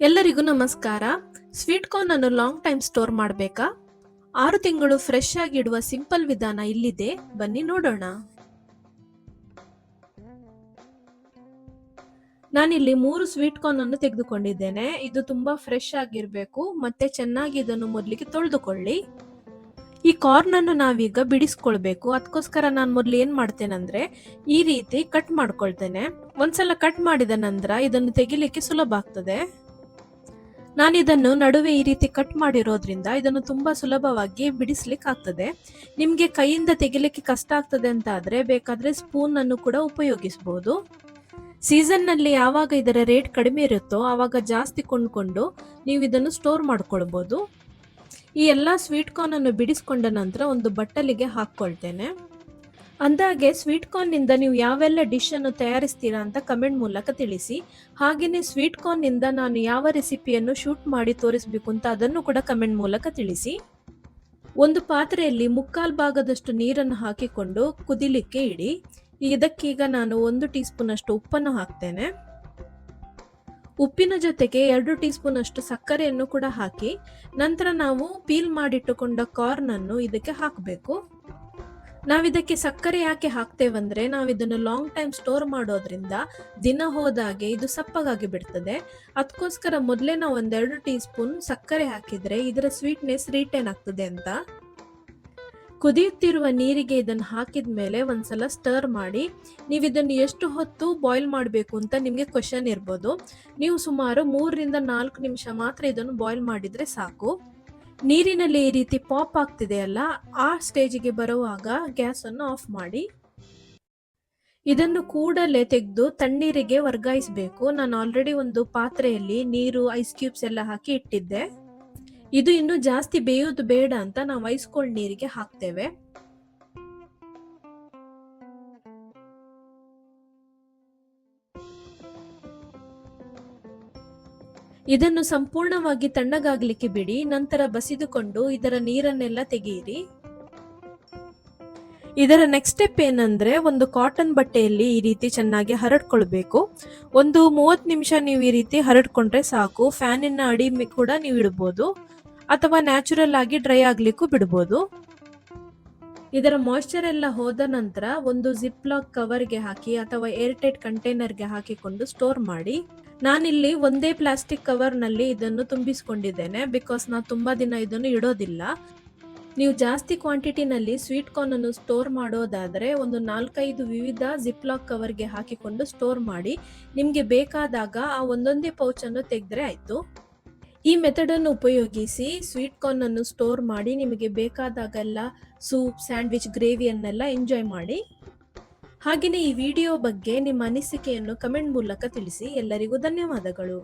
ಎಲ್ಲರಿಗೂ ನಮಸ್ಕಾರ. Sweet corn ಅನ್ನು ಲಾಂಗ್ ಟೈಮ್ ಸ್ಟೋರ್ ಮಾಡಬೇಕಾ? 6 ತಿಂಗಳು ಫ್ರೆಶ್ ಆಗಿ ಇಡುವ ಸಿಂಪಲ್ ವಿಧಾನ ಇಲ್ಲಿದೆ, ಬನ್ನಿ ನೋಡೋಣ. ನಾನಿಲ್ಲಿ 3 ಸ್ವೀಟ್ ಕಾರ್ನ್ ಅನ್ನು ತೆಗೆದುಕೊಂಡಿದ್ದೇನೆ. ಇದು ತುಂಬಾ ಫ್ರೆಶ್ ಆಗಿರಬೇಕು ಮತ್ತೆ ಚೆನ್ನಾಗಿ ಇದನ್ನು ಮೊದಲಿಗೆ ತೊಳೆದುಕೊಳ್ಳಿ. ಈ ಕಾರ್ನ್ ಅನ್ನು ನಾವೀಗ ಬಿಡಿಸ್ಕೊಳ್ಬೇಕು. ಅದಕ್ಕೋಸ್ಕರ ನಾನು ಮೊದಲು ಏನ್ ಮಾಡ್ತೇನೆಂದ್ರೆ ಈ ರೀತಿ ಕಟ್ ಮಾಡ್ಕೊಳ್ತೇನೆ. ಒಂದ್ಸಲ ಕಟ್ ಮಾಡಿದ ನಂತರ ಇದನ್ನು ತೆಗಿಲಿಕ್ಕೆ ಸುಲಭ ಆಗ್ತದೆ. ನಾನಿದನ್ನು ನಡುವೆ ಈ ರೀತಿ ಕಟ್ ಮಾಡಿರೋದ್ರಿಂದ ಇದನ್ನು ತುಂಬಾ ಸುಲಭವಾಗಿ ಬಿಡಿಸ್ಲಿಕ್ಕೆ ಆಗ್ತದೆ. ನಿಮ್ಗೆ ಕೈಯಿಂದ ತೆಗಿಲಿಕ್ಕೆ ಕಷ್ಟ ಆಗ್ತದೆ ಅಂತ ಆದ್ರೆ ಬೇಕಾದ್ರೆ ಸ್ಪೂನ್ ಅನ್ನು ಕೂಡ ಉಪಯೋಗಿಸಬಹುದು. ಸೀಸನ್ ನಲ್ಲಿ ಯಾವಾಗ ಇದರ ರೇಟ್ ಕಡಿಮೆ ಇರುತ್ತೋ ಆವಾಗ ಜಾಸ್ತಿ ಕೊಂಡ್ಕೊಂಡು ನೀವು ಇದನ್ನು ಸ್ಟೋರ್ ಮಾಡ್ಕೊಳ್ಬಹುದು. ಈ ಎಲ್ಲಾ ಸ್ವೀಟ್ ಕಾರ್ನ್ ಅನ್ನು ಬಿಡಿಸ್ಕೊಂಡ ನಂತರ ಒಂದು ಬಟ್ಟಲಿಗೆ ಹಾಕೊಳ್ತೇನೆ. ಅಂದಾಗೆ ಸ್ವೀಟ್ ಕಾರ್ನ್ ನಿಂದ ನೀವು ಯಾವೆಲ್ಲ ಡಿಶ್ ಅನ್ನು ತಯಾರಿಸ್ತೀರಾ ಅಂತ ಕಮೆಂಟ್ ಮೂಲಕ ತಿಳಿಸಿ. ಹಾಗೇನೆ ಸ್ವೀಟ್ ಕಾರ್ನ್ ನಿಂದ ನಾನು ಯಾವ ರೆಸಿಪಿಯನ್ನು ಶೂಟ್ ಮಾಡಿ ತೋರಿಸಬೇಕು ಅಂತ ಅದನ್ನು ಕೂಡ ಕಮೆಂಟ್ ಮೂಲಕ ತಿಳಿಸಿ. ಒಂದು ಪಾತ್ರೆಯಲ್ಲಿ 3/4 ಭಾಗದಷ್ಟು ನೀರನ್ನು ಹಾಕಿಕೊಂಡು ಕುದಿಲಿಕ್ಕೆ ಇಡಿ. ಇದಕ್ಕೀಗ ನಾನು 1 ಟೀ ಸ್ಪೂನ್ ಅಷ್ಟು ಉಪ್ಪನ್ನು ಹಾಕ್ತೇನೆ. ಉಪ್ಪಿನ ಜೊತೆಗೆ 2 ಟೀ ಸ್ಪೂನ್ ಅಷ್ಟು ಸಕ್ಕರೆಯನ್ನು ಕೂಡ ಹಾಕಿ ನಂತರ ನಾವು ಪೀಲ್ ಮಾಡಿಟ್ಟುಕೊಂಡ ಕಾರ್ನ್ ಅನ್ನು ಇದಕ್ಕೆ ಹಾಕಬೇಕು. ನಾವಿದಕ್ಕೆ ಸಕ್ಕರೆ ಯಾಕೆ ಹಾಕ್ತೇವಂದ್ರೆ ನಾವಿದನ್ನು ಲಾಂಗ್ ಟೈಮ್ ಸ್ಟೋರ್ ಮಾಡೋದ್ರಿಂದ ದಿನ ಹೋದಾಗೆ ಇದು ಸಪ್ಪಗಾಗಿ ಬಿಡ್ತದೆ. ಅದಕ್ಕೋಸ್ಕರ ಮೊದಲೇ ನಾವು 1-2 ಟೀ ಸ್ಪೂನ್ ಸಕ್ಕರೆ ಹಾಕಿದ್ರೆ ಇದರ ಸ್ವೀಟ್ನೆಸ್ ರಿಟೈನ್ ಆಗ್ತದೆ ಅಂತ. ಕುದಿಯುತ್ತಿರುವ ನೀರಿಗೆ ಇದನ್ನು ಹಾಕಿದ ಮೇಲೆ ಒಂದ್ಸಲ ಸ್ಟರ್ ಮಾಡಿ. ನೀವು ಇದನ್ನು ಎಷ್ಟು ಹೊತ್ತು ಬಾಯ್ಲ್ ಮಾಡಬೇಕು ಅಂತ ನಿಮಗೆ ಕ್ವಶನ್ ಇರ್ಬೋದು. ನೀವು ಸುಮಾರು 3-4 ನಿಮಿಷ ಮಾತ್ರ ಇದನ್ನು ಬಾಯ್ಲ್ ಮಾಡಿದ್ರೆ ಸಾಕು. ನೀರಿನಲ್ಲಿ ಈ ರೀತಿ ಪಾಪ್ ಆಗ್ತಿದೆಯಲ್ಲ, ಆ ಸ್ಟೇಜಿಗೆ ಬರುವಾಗ ಗ್ಯಾಸ್ ಅನ್ನು ಆಫ್ ಮಾಡಿ. ಇದನ್ನು ಕೂಡಲೇ ತೆಗೆದು ತಣ್ಣೀರಿಗೆ ವರ್ಗಾಯಿಸಬೇಕು. ನಾನು ಆಲ್ರೆಡಿ ಒಂದು ಪಾತ್ರೆಯಲ್ಲಿ ನೀರು, ಐಸ್ ಕ್ಯೂಬ್ಸ್ ಎಲ್ಲ ಹಾಕಿ ಇಟ್ಟಿದ್ದೆ. ಇದು ಇನ್ನು ಜಾಸ್ತಿ ಬೇಯೋದು ಬೇಡ ಅಂತ ನಾವು ಐಸ್ ಕೋಲ್ಡ್ ನೀರಿಗೆ ಹಾಕ್ತೇವೆ. ಇದನ್ನು ಸಂಪೂರ್ಣವಾಗಿ ತಣ್ಣಗಾಗ್ಲಿಕ್ಕೆ ಬಿಡಿ. ನಂತರ ಬಸಿದುಕೊಂಡು ಇದರ ನೀರನ್ನೆಲ್ಲ ತೆಗೆಯಿರಿ. ಇದರ ನೆಕ್ಸ್ಟ್ ಸ್ಟೆಪ್ ಏನಂದ್ರೆ ಒಂದು ಕಾಟನ್ ಬಟ್ಟೆಯಲ್ಲಿ ಈ ರೀತಿ ಚೆನ್ನಾಗಿ ಹರಡ್ಕೊಳ್ಬೇಕು. ಒಂದು 30 ನಿಮಿಷ ನೀವು ಈ ರೀತಿ ಹರಡ್ಕೊಂಡ್ರೆ ಸಾಕು. ಫ್ಯಾನಿನ ಅಡಿ ಕೂಡ ನೀವು ಇಡಬಹುದು ಅಥವಾ ನ್ಯಾಚುರಲ್ ಆಗಿ ಡ್ರೈ ಆಗ್ಲಿಕ್ಕೂ ಬಿಡಬಹುದು. ಇದರ ಮಾಯಿಶ್ಚರ್ ಎಲ್ಲ ಹೋದ ನಂತರ ಒಂದು ಜಿಪ್ ಲಾಕ್ ಕವರ್ಗೆ ಹಾಕಿ ಅಥವಾ ಏರ್ ಟೈಟ್ ಕಂಟೈನರ್ಗೆ ಹಾಕಿಕೊಂಡು ಸ್ಟೋರ್ ಮಾಡಿ. ನಾನಿಲ್ಲಿ ಒಂದೇ ಪ್ಲಾಸ್ಟಿಕ್ ಕವರ್ ನಲ್ಲಿ ಇದನ್ನು ತುಂಬಿಸಿಕೊಂಡಿದ್ದೇನೆ, ಬಿಕಾಸ್ ನಾವು ತುಂಬಾ ದಿನ ಇದನ್ನು ಇಡೋದಿಲ್ಲ. ನೀವು ಜಾಸ್ತಿ ಕ್ವಾಂಟಿಟಿನಲ್ಲಿ ಸ್ವೀಟ್ ಕಾರ್ನ್ ಅನ್ನು ಸ್ಟೋರ್ ಮಾಡೋದಾದ್ರೆ ಒಂದು 4-5 ವಿವಿಧ ಜಿಪ್ ಲಾಕ್ ಕವರ್ಗೆ ಹಾಕಿಕೊಂಡು ಸ್ಟೋರ್ ಮಾಡಿ. ನಿಮ್ಗೆ ಬೇಕಾದಾಗ ಆ ಒಂದೊಂದೇ ಪೌಚ್ ಅನ್ನು ತೆಗೆದ್ರೆ ಆಯ್ತು. ಈ ಮೆಥಡ್ ಅನ್ನು ಉಪಯೋಗಿಸಿ ಸ್ವೀಟ್ ಕಾರ್ನ್ ಅನ್ನು ಸ್ಟೋರ್ ಮಾಡಿ ನಿಮಗೆ ಬೇಕಾದಾಗೆಲ್ಲ ಸೂಪ್, ಸ್ಯಾಂಡ್ವಿಚ್, ಗ್ರೇವಿಯನ್ನೆಲ್ಲ ಎಂಜಾಯ್ ಮಾಡಿ. ಹಾಗೆಯೇ ಈ ವಿಡಿಯೋ ಬಗ್ಗೆ ನಿಮ್ಮ ಅನಿಸಿಕೆಯನ್ನು ಕಮೆಂಟ್ ಮೂಲಕ ತಿಳಿಸಿ. ಎಲ್ಲರಿಗೂ ಧನ್ಯವಾದಗಳು.